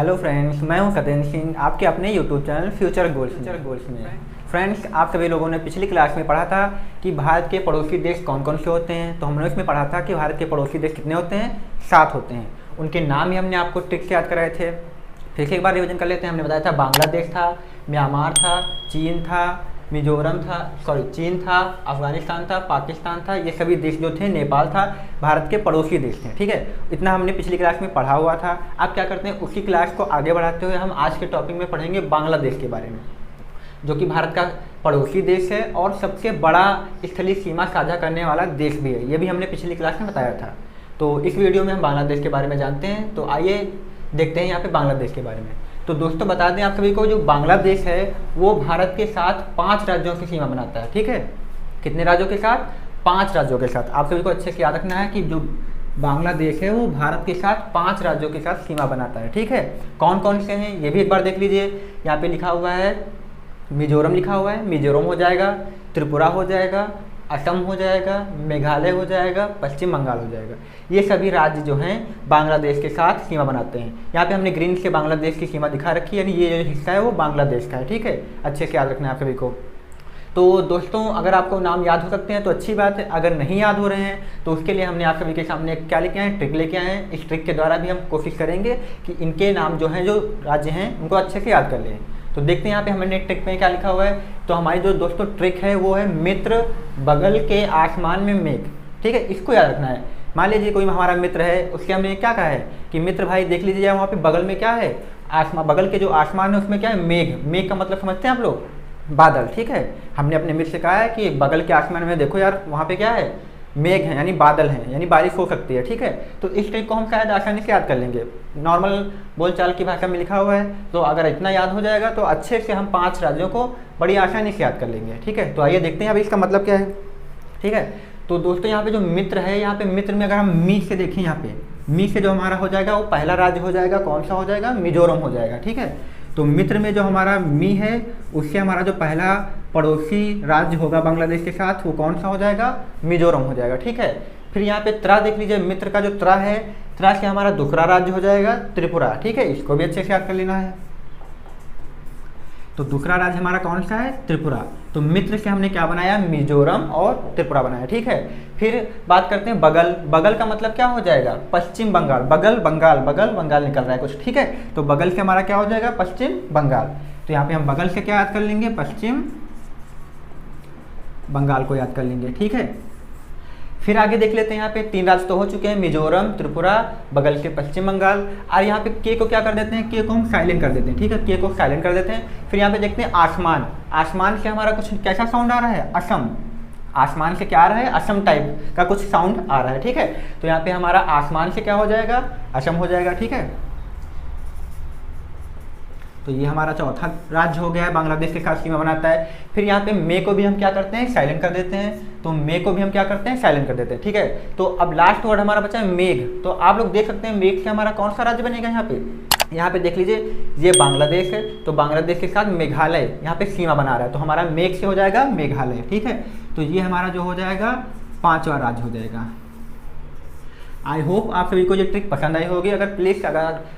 Hello friends, मैं हूं सत्येंद्र सिंह, आपके अपने यूट्यूब चैनल फ्यूचर गोल्स में। फ्रेंड्स, आप सभी लोगों ने पिछली क्लास में पढ़ा था कि भारत के पड़ोसी देश कौन कौन से होते हैं। तो हमने उसमें पढ़ा था कि भारत के पड़ोसी देश कितने होते हैं, 7 होते हैं। उनके नाम ही हमने आपको ट्रिक से याद कराए थे। फिर से एक बार रिवीजन कर लेते हैं। हमने बताया था बांग्लादेश था, म्यांमार था, चीन था, चीन था, अफगानिस्तान था, पाकिस्तान था, ये सभी देश जो थे, नेपाल था, भारत के पड़ोसी देश थे। ठीक है, इतना हमने पिछली क्लास में पढ़ा हुआ था। आप क्या करते हैं, उसी क्लास को आगे बढ़ाते हुए हम आज के टॉपिक में पढ़ेंगे बांग्लादेश के बारे में, जो कि भारत का पड़ोसी देश है और सबसे बड़ा स्थलीय सीमा साझा करने वाला देश भी है। ये भी हमने पिछली क्लास में बताया था। तो इस वीडियो में हम बांग्लादेश के बारे में जानते हैं। तो आइए देखते हैं यहाँ पे बांग्लादेश के बारे में। तो दोस्तों, बता दें आप सभी को, जो बांग्लादेश है वो भारत के साथ 5 राज्यों की सीमा बनाता है। ठीक है, कितने राज्यों के साथ? 5 राज्यों के साथ। आप सभी को अच्छे से याद रखना है कि जो बांग्लादेश है वो भारत के साथ 5 राज्यों के साथ सीमा बनाता है। ठीक है, कौन कौन से हैं ये भी एक बार देख लीजिए। यहाँ पे लिखा हुआ है मिजोरम, लिखा हुआ है, मिजोरम हो जाएगा, त्रिपुरा हो जाएगा, असम हो जाएगा, मेघालय हो जाएगा, पश्चिम बंगाल हो जाएगा। ये सभी राज्य जो हैं बांग्लादेश के साथ सीमा बनाते हैं। यहाँ पे हमने ग्रीन से बांग्लादेश की सीमा दिखा रखी है, यानी ये जो हिस्सा है वो बांग्लादेश का है। ठीक है, अच्छे से याद रखना है आप सभी को। तो दोस्तों, अगर आपको नाम याद हो सकते हैं तो अच्छी बात है। अगर नहीं याद हो रहे हैं तो उसके लिए हमने आप सभी के सामने क्या लेके आए हैं, ट्रिक लेके आए हैं। इस ट्रिक के द्वारा भी हम कोशिश करेंगे कि इनके नाम जो हैं, जो राज्य हैं, उनको अच्छे से याद कर लें। तो देखते हैं यहाँ पे हमने ट्रिक में क्या लिखा हुआ है। तो हमारी जो दोस्तों ट्रिक है वो है मित्र बगल के आसमान में मेघ। ठीक है, इसको याद रखना है। मान लीजिए कोई हमारा मित्र है, उसके हमने क्या कहा है कि मित्र भाई देख लीजिए वहाँ पे बगल में क्या है, आसमान, बगल के जो आसमान है उसमें क्या है, मेघ। मेघ का मतलब समझते हैं आप लोग, बादल। ठीक है, हमने अपने मित्र से कहा है कि बगल के आसमान में देखो यार, वहाँ पे क्या है, मेघ है, यानी बादल हैं, यानी बारिश हो सकती है। ठीक है, तो इस ट्रिक को हम शायद आसानी से याद कर लेंगे। नॉर्मल बोलचाल की भाषा में लिखा हुआ है, तो अगर इतना याद हो जाएगा तो अच्छे से हम 5 राज्यों को बड़ी आसानी से याद कर लेंगे। ठीक है, तो आइए देखते हैं अभी इसका मतलब क्या है। ठीक है, तो दोस्तों यहाँ पे जो मित्र है, यहाँ पे मित्र में अगर हम मी से देखें, यहाँ पे मी से जो हमारा हो जाएगा वो पहला राज्य हो जाएगा। कौन सा हो जाएगा? मिजोरम हो जाएगा। ठीक है, तो मित्र में जो हमारा मी है उससे हमारा जो पहला पड़ोसी राज्य होगा बांग्लादेश के साथ, वो कौन सा हो जाएगा? मिजोरम हो जाएगा। ठीक है, फिर यहाँ पे त्रा देख लीजिए, मित्र का जो त्रा है, त्रा से हमारा दूसरा राज्य हो जाएगा त्रिपुरा। ठीक है, इसको भी अच्छे से याद कर लेना है। तो दूसरा राज्य हमारा कौन सा है? त्रिपुरा। तो मित्र से हमने क्या बनाया? मिजोरम और त्रिपुरा बनाया। ठीक है, फिर बात करते हैं बगल। बगल का मतलब क्या हो जाएगा? पश्चिम बंगाल। बगल बंगाल, बगल बंगाल निकल रहा है कुछ। ठीक है, तो बगल से हमारा क्या हो जाएगा? पश्चिम बंगाल। तो यहाँ पे हम बगल से क्या याद कर लेंगे? पश्चिम बंगाल को याद कर लेंगे। ठीक है, फिर आगे देख लेते हैं। यहाँ पे 3 राज्य तो हो चुके हैं, मिजोरम, त्रिपुरा, बगल के पश्चिम बंगाल। और यहाँ पे के को क्या कर देते हैं? के को हम साइलेंट कर देते हैं। ठीक है, के को साइलेंट कर देते हैं। फिर यहाँ पे देखते हैं आसमान। आसमान से हमारा कुछ कैसा साउंड आ रहा है? असम। आसमान से क्या आ रहा है? असम टाइप का कुछ साउंड आ रहा है। ठीक है, तो यहाँ पे हमारा आसमान से क्या हो जाएगा? असम हो जाएगा। ठीक है, तो ये हमारा चौथा राज्य हो गया है, बांग्लादेश के साथ सीमा बनाता है। फिर यहाँ पे मे को भी हम क्या करते हैं? साइलेंट कर देते हैं। तो मे को भी हम क्या करते हैं? साइलेंट कर देते हैं। ठीक है, तो अब लास्ट वर्ड हमारा बचा है मेघ। तो आप लोग देख सकते हैं मेघ से हमारा कौन सा राज्य बनेगा? यहाँ पे देख लीजिए, ये बांग्लादेश है, तो बांग्लादेश के साथ मेघालय यहाँ पे सीमा बना रहा है, तो हमारा मेघ से हो जाएगा मेघालय। ठीक है, तो ये हमारा जो हो जाएगा 5वां राज्य हो जाएगा। आई होप आप सभी को ये ट्रिक पसंद आई होगी। अगर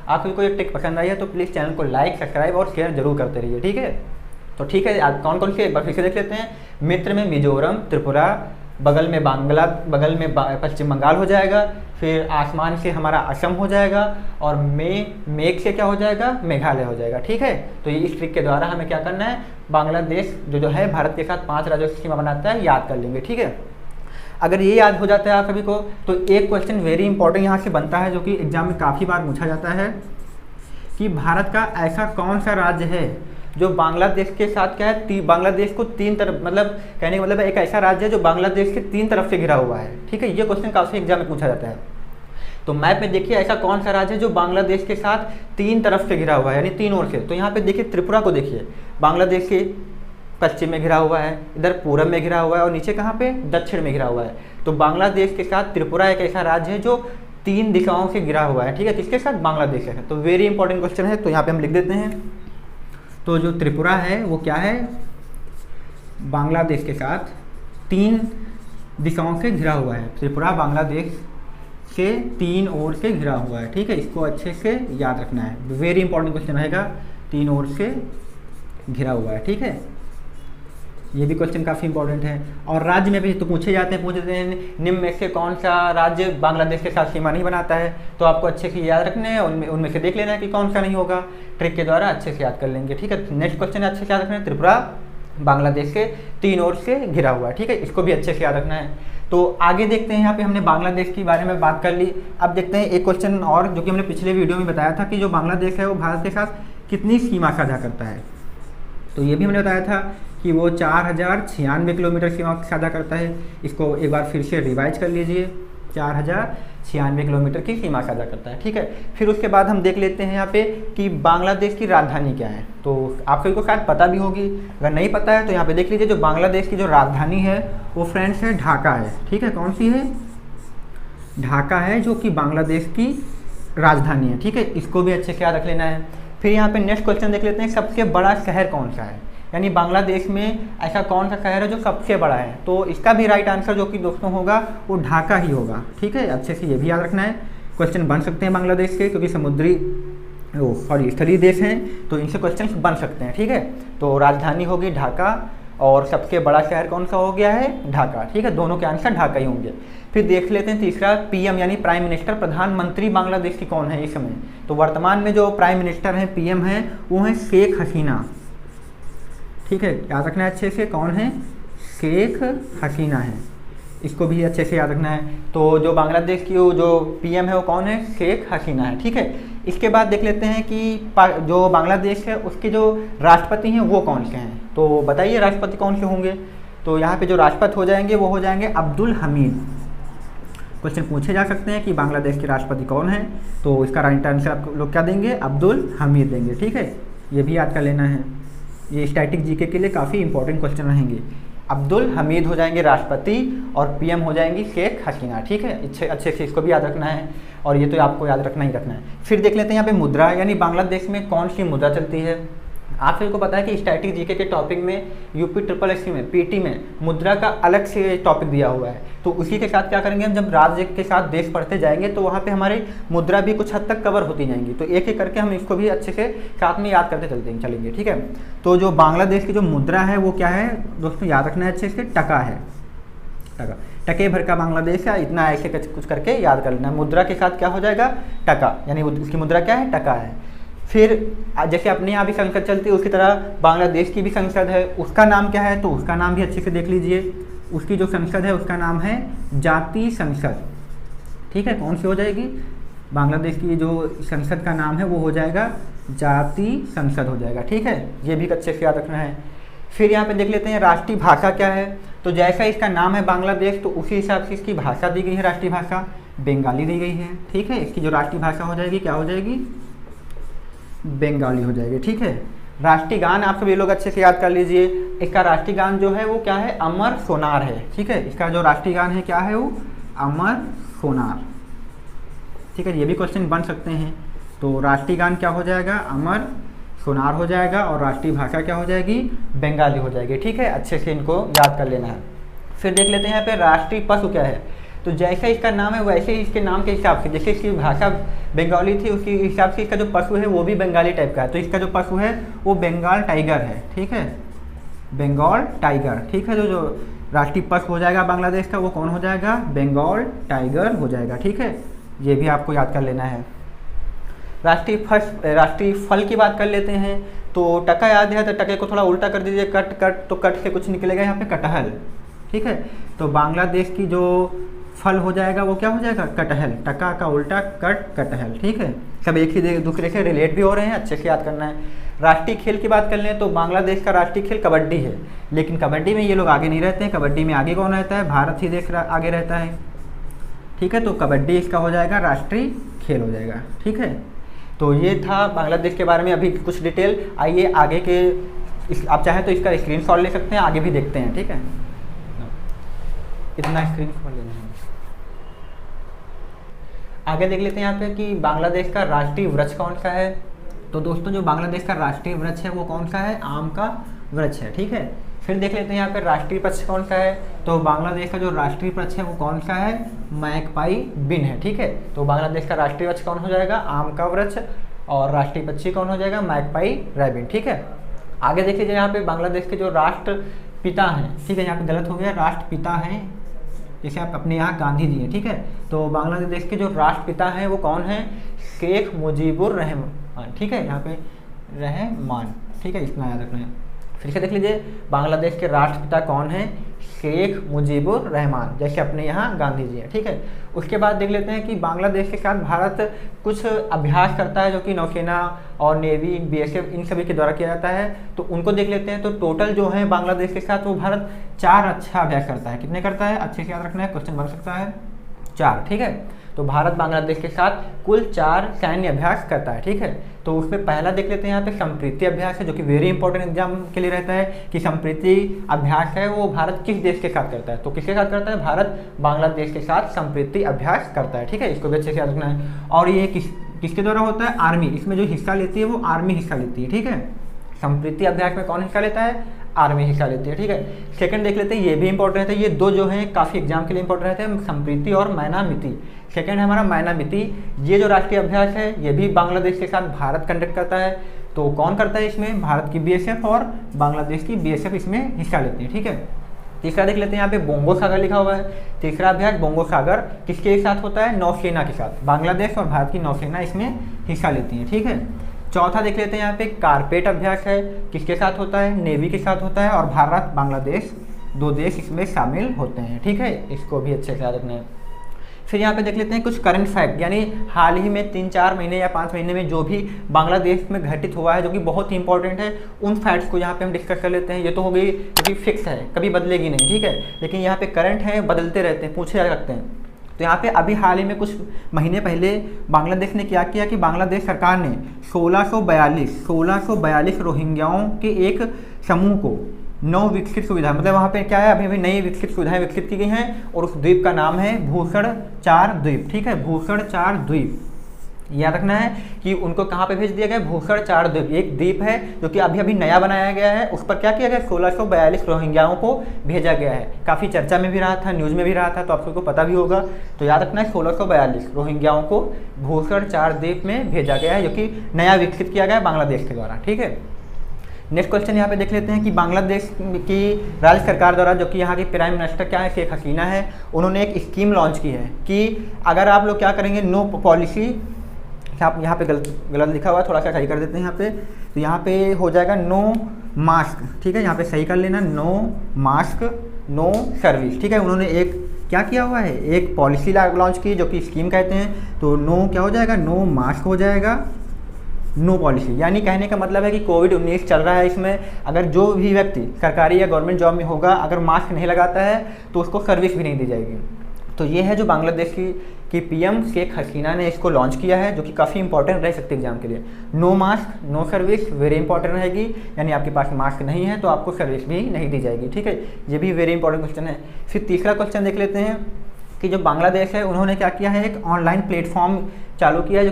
आप सभी को ये ट्रिक पसंद आई है तो प्लीज़ चैनल को लाइक, सब्सक्राइब और शेयर जरूर करते रहिए। ठीक है, तो ठीक है, आप कौन कौन से एक बार फिर से देख लेते हैं। मित्र में मिजोरम, त्रिपुरा, बगल में पश्चिम बंगाल हो जाएगा। फिर आसमान से हमारा असम हो जाएगा, और मेघ से क्या हो जाएगा? मेघालय हो जाएगा। ठीक है, तो ये इस ट्रिक के द्वारा हमें क्या करना है? बांग्लादेश जो है भारत के साथ 5 राज्यों की सीमा बनाता है, याद कर लेंगे। ठीक है, अगर ये याद हो जाता है आप सभी को तो एक क्वेश्चन वेरी इंपॉर्टेंट यहाँ से बनता है, जो कि एग्जाम में काफ़ी बार पूछा जाता है कि भारत का ऐसा कौन सा राज्य है जो बांग्लादेश के साथ क्या है, बांग्लादेश को 3 तरफ, मतलब कहने का मतलब एक ऐसा राज्य है जो बांग्लादेश के 3 तरफ से घिरा हुआ है। ठीक है, ये क्वेश्चन काफ़ी एग्जाम में पूछा जाता है। तो मैप में देखिए, ऐसा कौन सा राज्य है जो बांग्लादेश के साथ 3 तरफ से घिरा हुआ है, यानी 3 ओर से। तो यहाँ पे देखिए, त्रिपुरा को देखिए, बांग्लादेश के पश्चिम में घिरा हुआ है, इधर पूरब में घिरा हुआ है, और नीचे कहाँ पे? दक्षिण में घिरा हुआ है। तो बांग्लादेश के साथ त्रिपुरा एक ऐसा राज्य है जो 3 दिशाओं से घिरा हुआ है। ठीक है, किसके साथ? बांग्लादेश है। तो वेरी इंपॉर्टेंट क्वेश्चन है, तो यहाँ पे हम लिख देते हैं। तो जो त्रिपुरा है वो क्या है? बांग्लादेश के साथ 3 दिशाओं से घिरा हुआ है। त्रिपुरा बांग्लादेश से 3 ओर से घिरा हुआ है। ठीक है, इसको अच्छे से याद रखना है, वेरी इंपॉर्टेंट क्वेश्चन रहेगा, 3 ओर से घिरा हुआ है। ठीक है, ये भी क्वेश्चन काफ़ी इंपॉर्टेंट है। और राज्य में भी तो पूछते हैं निम्न में से कौन सा राज्य बांग्लादेश के साथ सीमा नहीं बनाता है, तो आपको अच्छे से याद रखने हैं, उनमें से देख लेना है कि कौन सा नहीं होगा, ट्रिक के द्वारा अच्छे से याद कर लेंगे। ठीक है, नेक्स्ट क्वेश्चन अच्छे से याद रखना है, त्रिपुरा बांग्लादेश के 3 ओर से घिरा हुआ है। ठीक है, इसको भी अच्छे से याद रखना है। तो आगे देखते हैं, यहाँ पे हमने बांग्लादेश के बारे में बात कर ली। अब देखते हैं एक क्वेश्चन और, जो कि हमने पिछले वीडियो में बताया था कि जो बांग्लादेश है वो भारत के साथ कितनी सीमा साझा करता है। तो ये भी हमने बताया था कि वो 4096 किलोमीटर सीमा साझा करता है। इसको एक बार फिर से रिवाइज कर लीजिए, 4096 किलोमीटर की सीमा साझा करता है। ठीक है, फिर उसके बाद हम देख लेते हैं यहाँ पे कि बांग्लादेश की राजधानी क्या है। तो आप सभी को शायद पता भी होगी, अगर नहीं पता है तो यहाँ पे देख लीजिए, जो बांग्लादेश की जो राजधानी है वो फ्रेंड्स है ढाका है। ठीक है, कौन सी है? ढाका है, जो कि बांग्लादेश की राजधानी है। ठीक है, इसको भी अच्छे से याद रख लेना है। फिर यहाँ पे नेक्स्ट क्वेश्चन देख लेते हैं, सबसे बड़ा शहर कौन सा है, यानी बांग्लादेश में ऐसा कौन सा शहर है जो सबसे बड़ा है। तो इसका भी राइट आंसर जो कि दोस्तों होगा वो ढाका ही होगा। ठीक है, अच्छे से ये भी याद रखना है, क्वेश्चन बन सकते हैं बांग्लादेश के, क्योंकि स्थलीय देश हैं, तो इनसे क्वेश्चन बन सकते हैं। ठीक है, तो राजधानी होगी ढाका और सबसे बड़ा शहर कौन सा हो गया है? ढाका। ठीक है, दोनों के आंसर ढाका ही होंगे। फिर देख लेते हैं तीसरा, पीएम यानी प्राइम मिनिस्टर, प्रधानमंत्री बांग्लादेश की कौन है इस समय। तो वर्तमान में जो प्राइम मिनिस्टर हैं, पीएम हैं, वो हैं शेख हसीना। ठीक है, याद रखना है अच्छे से, कौन है? शेख हसीना है, इसको भी अच्छे से याद रखना है। तो जो बांग्लादेश की जो पीएम है वो कौन है? शेख हसीना है। ठीक है, इसके बाद देख लेते हैं कि जो बांग्लादेश है उसके जो राष्ट्रपति हैं वो कौन से हैं। तो बताइए राष्ट्रपति कौन से होंगे। तो यहाँ पे जो राष्ट्रपति हो जाएंगे वो हो जाएंगे अब्दुल हमीद। क्वेश्चन पूछे जा सकते हैं कि बांग्लादेश के राष्ट्रपति कौन है, तो इसका राइट आंसर आप लोग क्या देंगे? अब्दुल हमीद देंगे। ठीक है, ये भी याद कर लेना है, ये स्टैटिक जीके के लिए काफ़ी इंपॉर्टेंट क्वेश्चन रहेंगे। अब्दुल हमीद हो जाएंगे राष्ट्रपति और पीएम हो जाएंगी शेख हसीना। ठीक है, अच्छे से इसको भी याद रखना है, और ये तो आपको याद रखना ही रखना है। फिर देख लेते हैं यहाँ पे मुद्रा, यानी बांग्लादेश में कौन सी मुद्रा चलती है। आप सभी को पता है कि स्टैटिक जीके के टॉपिक में यूपी SSS में पीटी में मुद्रा का अलग से टॉपिक दिया हुआ है। तो उसी के साथ क्या करेंगे हम, जब राज्य के साथ देश पढ़ते जाएंगे तो वहाँ पे हमारी मुद्रा भी कुछ हद तक कवर होती जाएंगी। तो एक एक करके हम इसको भी अच्छे से साथ में याद करते चलेंगे। ठीक है, तो जो बांग्लादेश की जो मुद्रा है वो क्या है दोस्तों, याद रखना है अच्छे से, टका है। टका, टके भर का बांग्लादेश है, इतना ऐसे कुछ करके याद कर लेना। मुद्रा के साथ क्या हो जाएगा? टका, यानी उसकी मुद्रा क्या है? टका है। फिर जैसे अपने यहाँ भी संसद चलती है उसी तरह बांग्लादेश की भी संसद है, उसका नाम क्या है? तो उसका नाम भी अच्छे से देख लीजिए, उसकी जो संसद है उसका नाम है जातीय संसद। ठीक है, कौन सी हो जाएगी? बांग्लादेश की जो संसद का नाम है वो हो जाएगा जातीय संसद हो जाएगा। ठीक है, ये भी अच्छे से याद रखना है। फिर यहाँ पे देख लेते हैं राष्ट्रीय भाषा क्या है। तो जैसा इसका नाम है बांग्लादेश, तो उसी हिसाब से इसकी भाषा दी गई है, राष्ट्रीय भाषा बंगाली दी गई है। ठीक है, इसकी जो राष्ट्रीय भाषा हो जाएगी क्या हो जाएगी? बंगाली हो जाएगी। ठीक है, राष्ट्रीय गान आप सभी लोग अच्छे से याद कर लीजिए, इसका राष्ट्रीय गान जो है वो क्या है? अमर सोनार है। ठीक है, इसका जो राष्ट्रीय गान है क्या है? वो अमर सोनार। ठीक है, ये भी क्वेश्चन बन सकते हैं। तो राष्ट्रीय गान क्या हो जाएगा? अमर सोनार हो जाएगा, और राष्ट्रीय भाषा क्या हो जाएगी? बंगाली हो जाएगी। ठीक है, अच्छे से इनको याद कर लेना है। फिर देख लेते हैं यहाँ पे राष्ट्रीय पशु क्या है। तो जैसे इसका नाम है वैसे ही इसके नाम के हिसाब से, जैसे इसकी भाषा बंगाली थी उसी हिसाब से इसका जो पशु है वो भी बंगाली टाइप का है। तो इसका जो पशु है वो बंगाल टाइगर है। ठीक है, बंगाल टाइगर। ठीक है, जो राष्ट्रीय पशु हो जाएगा बांग्लादेश का वो कौन हो जाएगा? बंगाल टाइगर हो जाएगा। ठीक है, ये भी आपको याद कर लेना है। राष्ट्रीय फल की बात कर लेते हैं। तो टका याद है तो टके को थोड़ा उल्टा कर दीजिए, कट कट, तो कट से कुछ निकलेगा यहाँ पे कटहल। ठीक है, तो बांग्लादेश की जो फल हो जाएगा वो क्या हो जाएगा? कटहल। टका का उल्टा कटहल। ठीक है, सब एक ही दूसरे से रिलेट भी हो रहे हैं, अच्छे से याद करना है। राष्ट्रीय खेल की बात कर लें तो बांग्लादेश का राष्ट्रीय खेल कबड्डी है, लेकिन कबड्डी में ये लोग आगे नहीं रहते हैं। कबड्डी में आगे कौन रहता है? भारत ही देश आगे रहता है। ठीक है, तो कबड्डी इसका हो जाएगा राष्ट्रीय खेल हो जाएगा। ठीक है, तो ये था बांग्लादेश के बारे में अभी कुछ डिटेल। आइए आगे के आप चाहें तो इसका स्क्रीनशॉट ले सकते हैं, आगे भी देखते हैं। ठीक है, इतना स्क्रीनशॉट लेना है। आगे देख लेते हैं यहाँ पे कि बांग्लादेश का राष्ट्रीय वृक्ष कौन सा है। तो दोस्तों जो बांग्लादेश का राष्ट्रीय वृक्ष है वो कौन सा है? आम का वृक्ष है। ठीक है, फिर देख लेते हैं यहाँ पे राष्ट्रीय पक्षी कौन सा है। तो बांग्लादेश का जो राष्ट्रीय पक्षी है वो कौन सा है, मैकपाई बिन है। ठीक है, तो बांग्लादेश का राष्ट्रीय वृक्ष कौन हो जाएगा, आम का वृक्ष, और राष्ट्रीय पक्षी कौन हो जाएगा, मैकपाई रैबिन। ठीक है, आगे देख लीजिए यहाँ पे बांग्लादेश के जो राष्ट्रपिता हैं, ठीक है, यहाँ पे गलत हो गया, राष्ट्रपिता हैं जैसे आप अपने यहाँ गांधी जी हैं। ठीक है, तो बांग्लादेश के जो राष्ट्रपिता हैं वो कौन है, शेख मुजीबुर रहमान। ठीक है, यहाँ पे रहमान, ठीक है, इतना याद रखना है। फिर से देख लीजिए बांग्लादेश के राष्ट्रपिता कौन है, शेख मुजीबुर रहमान, जैसे अपने यहाँ गांधी जी हैं। ठीक है, उसके बाद देख लेते हैं कि बांग्लादेश के साथ भारत कुछ अभ्यास करता है जो कि नौसेना और नेवी, बीएसएफ इन सभी के द्वारा किया जाता है। तो उनको देख लेते हैं। तो टोटल जो है बांग्लादेश के साथ वो भारत 4 अच्छा अभ्यास करता है। कितने करता है, अच्छे से याद रखना है, क्वेश्चन बन सकता है 4। ठीक है, तो भारत बांग्लादेश के साथ कुल 4 सैन्य अभ्यास करता है। ठीक है, तो उसमें पहला देख लेते हैं यहाँ पे संप्रीति अभ्यास है, जो कि वेरी इंपॉर्टेंट एग्जाम के लिए रहता है कि संप्रीति अभ्यास है वो भारत किस देश के साथ करता है। तो किसके साथ करता है, भारत बांग्लादेश के साथ संप्रीति अभ्यास करता है। ठीक है, इसको भी अच्छे से याद रखना है। और ये किसके द्वारा होता है, आर्मी, इसमें जो हिस्सा लेती है वो आर्मी हिस्सा लेती है। ठीक है, संप्रीति अभ्यास में कौन हिस्सा लेता है, आर्मी हिस्सा लेती है। ठीक है, सेकंड देख लेते हैं, ये भी इंपॉर्टेंट है, ये 2 जो हैं काफ़ी एग्जाम के लिए इंपॉर्टेंट रहते हैं, संप्रीति और मैनामिति। सेकंड है हमारा मैनामिति, ये जो राष्ट्रीय अभ्यास है ये भी बांग्लादेश के साथ भारत कंडक्ट करता है। तो कौन करता है इसमें, भारत की बीएसएफ और बांग्लादेश की बीएसएफ इसमें हिस्सा लेती है। ठीक है, तीसरा देख लेते हैं, यहाँ पे बोंगो सागर लिखा हुआ है। तीसरा अभ्यास बोंगो सागर किसके साथ होता है, नौसेना के साथ, बांग्लादेश और भारत की नौसेना इसमें हिस्सा लेती है। ठीक है, चौथा देख लेते हैं यहाँ पे कारपेट अभ्यास है, किसके साथ होता है, नेवी के साथ होता है, और भारत बांग्लादेश 2 देश इसमें शामिल होते हैं। ठीक है, इसको भी अच्छे से याद रखना है। फिर यहाँ पे देख लेते हैं कुछ करंट फैक्ट, यानी हाल ही में 3-4 महीने या 5 महीने में जो भी बांग्लादेश में घटित हुआ है जो कि बहुत ही इंपॉर्टेंट है, उन फैक्ट्स को यहाँ पे हम डिस्कस कर लेते हैं। ये तो हो गई क्योंकि फिक्स है, कभी बदलेगी नहीं। ठीक है, लेकिन यहाँ पे करंट है, बदलते रहते हैं, पूछे जा सकते हैं। तो यहाँ पे अभी हाल ही में कुछ महीने पहले बांग्लादेश ने क्या किया कि बांग्लादेश सरकार ने 1642 रोहिंग्याओं के एक समूह को 9 विकसित सुविधा, मतलब वहाँ पे क्या है, अभी नई विकसित सुविधाएं विकसित की गई हैं, और उस द्वीप का नाम है भूषण 4 द्वीप। ठीक है, भूषण 4 द्वीप, याद रखना है कि उनको कहाँ पे भेज दिया गया, भूषण 4 द्वीप, एक द्वीप है जो कि अभी अभी नया बनाया गया है, उस पर क्या किया गया, 1642 रोहिंग्याओं को भेजा गया है। काफ़ी चर्चा में भी रहा था, न्यूज़ में भी रहा था, तो आप सबको पता भी होगा। तो याद रखना है 1642 रोहिंग्याओं को भूषण 4 द्वीप में भेजा गया है, जो कि नया विकसित किया गया है बांग्लादेश के द्वारा। ठीक है, नेक्स्ट क्वेश्चन यहाँ पे देख लेते हैं कि बांग्लादेश की राज्य सरकार द्वारा, जो कि यहाँ की प्राइम मिनिस्टर क्या है, शेख हसीना है, उन्होंने एक स्कीम लॉन्च की है कि अगर आप लोग क्या करेंगे, नो पॉलिसी, आप यहाँ पे गलत लिखा हुआ है, थोड़ा सा सही कर देते हैं यहाँ पे। तो यहाँ पे हो जाएगा नो मास्क। ठीक है, यहाँ पे सही कर लेना, नो मास्क नो सर्विस। ठीक है, उन्होंने एक क्या किया हुआ है, एक पॉलिसी लॉन्च की जो कि स्कीम कहते हैं। तो नो क्या हो जाएगा, नो मास्क हो जाएगा, नो पॉलिसी, यानी कहने का मतलब है कि कोविड-19 चल रहा है, इसमें अगर जो भी व्यक्ति सरकारी या गवर्नमेंट जॉब में होगा अगर मास्क नहीं लगाता है तो उसको सर्विस भी नहीं दी जाएगी। तो ये है जो बांग्लादेश की पीएम शेख हसीना ने इसको लॉन्च किया है, जो कि काफ़ी इंपॉर्टेंट रह सकती है एग्जाम के लिए। No mask no service very important रहेगी, यानी आपके पास मास्क नहीं है तो आपको सर्विस भी नहीं दी जाएगी। ठीक है, ये भी वेरी इंपॉर्टेंट क्वेश्चन है। फिर तीसरा क्वेश्चन देख लेते हैं कि जो बांग्लादेश है उन्होंने क्या किया है, एक ऑनलाइन प्लेटफॉर्म चालू किया है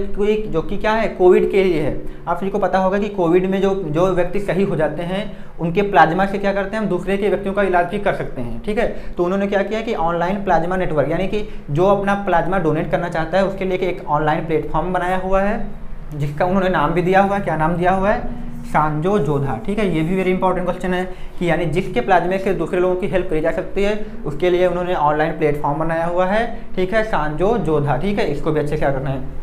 जो कि क्या है, कोविड के लिए है। आप सभी को पता होगा कि कोविड में जो व्यक्ति सही हो जाते हैं उनके प्लाज्मा से क्या करते हैं, हम दूसरे के व्यक्तियों का इलाज भी कर सकते हैं। ठीक है, तो उन्होंने क्या किया कि ऑनलाइन प्लाज्मा नेटवर्क, यानी कि जो अपना प्लाज्मा डोनेट करना चाहता है उसके लिए एक ऑनलाइन प्लेटफॉर्म बनाया हुआ है, जिसका उन्होंने नाम भी दिया हुआ है। क्या नाम दिया हुआ है, सांजो जोधा। ठीक है, ये भी वेरी इंपॉर्टेंट क्वेश्चन है कि यानी जिसके प्लाज्मे से दूसरे लोगों की हेल्प करी जा सकती है उसके लिए उन्होंने ऑनलाइन प्लेटफॉर्म बनाया हुआ है। ठीक है, सांजो जोधा। ठीक है, इसको भी अच्छे से क्या करना है।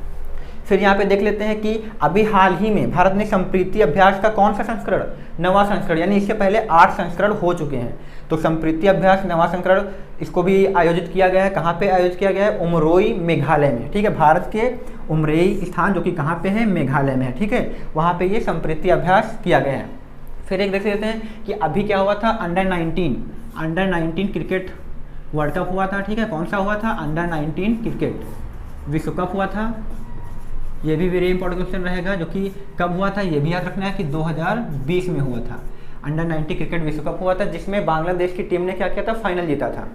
फिर यहाँ पे देख लेते हैं कि अभी हाल ही में भारत ने संप्रीति अभ्यास का कौन सा संस्करण, नवा संस्करण, यानी इससे पहले 8 संस्करण हो चुके हैं। तो संप्रीति अभ्यास नवा संस्करण इसको भी आयोजित किया गया है। कहाँ पे आयोजित किया गया है, उमरोई मेघालय में। ठीक है, भारत के उमरोई स्थान जो कि कहाँ पे है, मेघालय में है। ठीक है, वहाँ पे ये संप्रीति अभ्यास किया गया है। फिर एक देख लेते हैं कि अभी क्या हुआ था, अंडर 19 क्रिकेट वर्ल्ड कप हुआ था। ठीक है, कौन सा हुआ था, अंडर 19 क्रिकेट विश्व कप हुआ था। ये भी वेरी इंपॉर्टेंट क्वेश्चन रहेगा, जो कि कब हुआ था ये भी याद रखना है कि 2020 में हुआ था। अंडर 19 क्रिकेट विश्व कप हुआ था, जिसमें बांग्लादेश की टीम ने क्या किया था, फाइनल जीता था।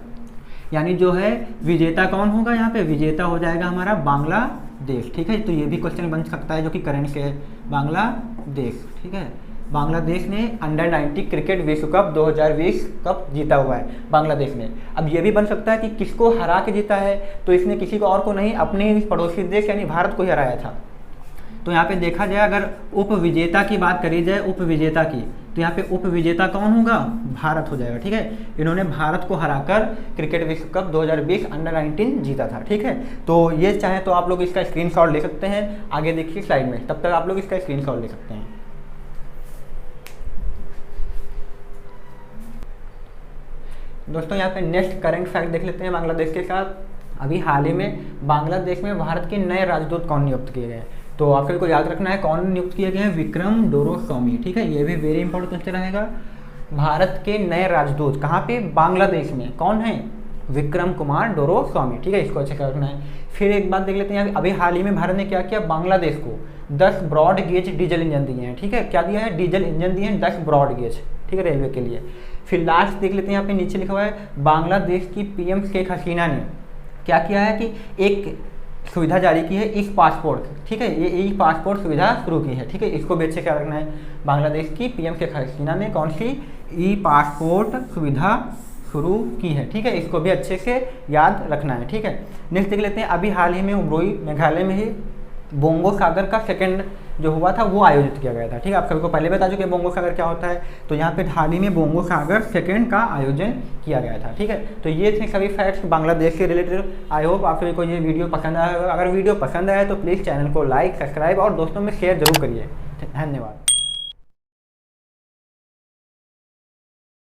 यानी जो है विजेता कौन होगा, यहाँ पे विजेता हो जाएगा हमारा बांग्लादेश। ठीक है, तो ये भी क्वेश्चन बन सकता है जो कि करंट से है, बांग्लादेश। ठीक है, बांग्लादेश ने अंडर 90 क्रिकेट विश्व कप 2020 कप जीता हुआ है बांग्लादेश ने। अब ये भी बन सकता है कि किसको हरा के जीता है, तो इसने किसी को और को नहीं, अपने पड़ोसी देश यानी भारत को ही हराया था। तो यहाँ पे देखा जाए अगर उप विजेता की बात करी जाए, उप विजेता की, तो यहाँ पे उप विजेता कौन होगा, भारत हो जाएगा। ठीक है, इन्होंने भारत को हराकर क्रिकेट विश्व कप 2020 अंडर 19 जीता था। ठीक है, तो ये चाहे तो आप लोग इसका स्क्रीनशॉट ले सकते हैं, आगे देखिए स्लाइड में, तब तक आप लोग इसका स्क्रीनशॉट ले सकते हैं। दोस्तों यहाँ पे नेक्स्ट करंट फैक्ट देख लेते हैं बांग्लादेश के साथ। अभी हाल ही में बांग्लादेश में भारत के नए राजदूत कौन नियुक्त किए गए हैं, तो आप सभी को याद रखना है कौन नियुक्त किए गए हैं, विक्रम डोरोस्वामी। ठीक है, ये भी वेरी इंपॉर्टेंट क्वेश्चन रहेगा। भारत के नए राजदूत कहाँ पे, बांग्लादेश में, कौन है, विक्रम कुमार डोरोस्वामी। ठीक है, इसको अच्छे से रखना है। फिर एक बात देख लेते हैं, अभी हाल ही में भारत ने क्या किया, बांग्लादेश को 10 ब्रॉड गेज डीजल इंजन दिए हैं। ठीक है, क्या दिया है, डीजल इंजन दिए हैं 10 ब्रॉड गेज। ठीक है, रेलवे के लिए। फिर लास्ट देख लेते हैं, यहाँ पे नीचे लिखा हुआ है बांग्लादेश की पीएम शेख हसीना ने क्या किया है कि एक सुविधा जारी की है, ई पासपोर्ट। ठीक है, ये ई पासपोर्ट सुविधा शुरू की है। ठीक है, इसको भी अच्छे से रखना है। बांग्लादेश की पीएम शेख हसीना ने कौन सी ई पासपोर्ट सुविधा शुरू की है। ठीक है, इसको भी अच्छे से याद रखना है। ठीक है, नेक्स्ट देख लेते हैं, अभी हाल ही में उमरोई मेघालय में ही बोंगो सागर का सेकंड जो हुआ था वो आयोजित किया गया था। ठीक है, आप सभी को पहले बता चुके बोंगो सागर क्या होता है, तो यहाँ पे हाल ही में बोंगो सागर सेकंड का आयोजन किया गया था। ठीक है, तो ये थे सभी फैक्ट्स बांग्लादेश से रिलेटेड। आई होप आप सभी को ये वीडियो पसंद आया होगा। अगर वीडियो पसंद आया तो प्लीज़ चैनल को लाइक, सब्सक्राइब और दोस्तों में शेयर जरूर करिए। धन्यवाद।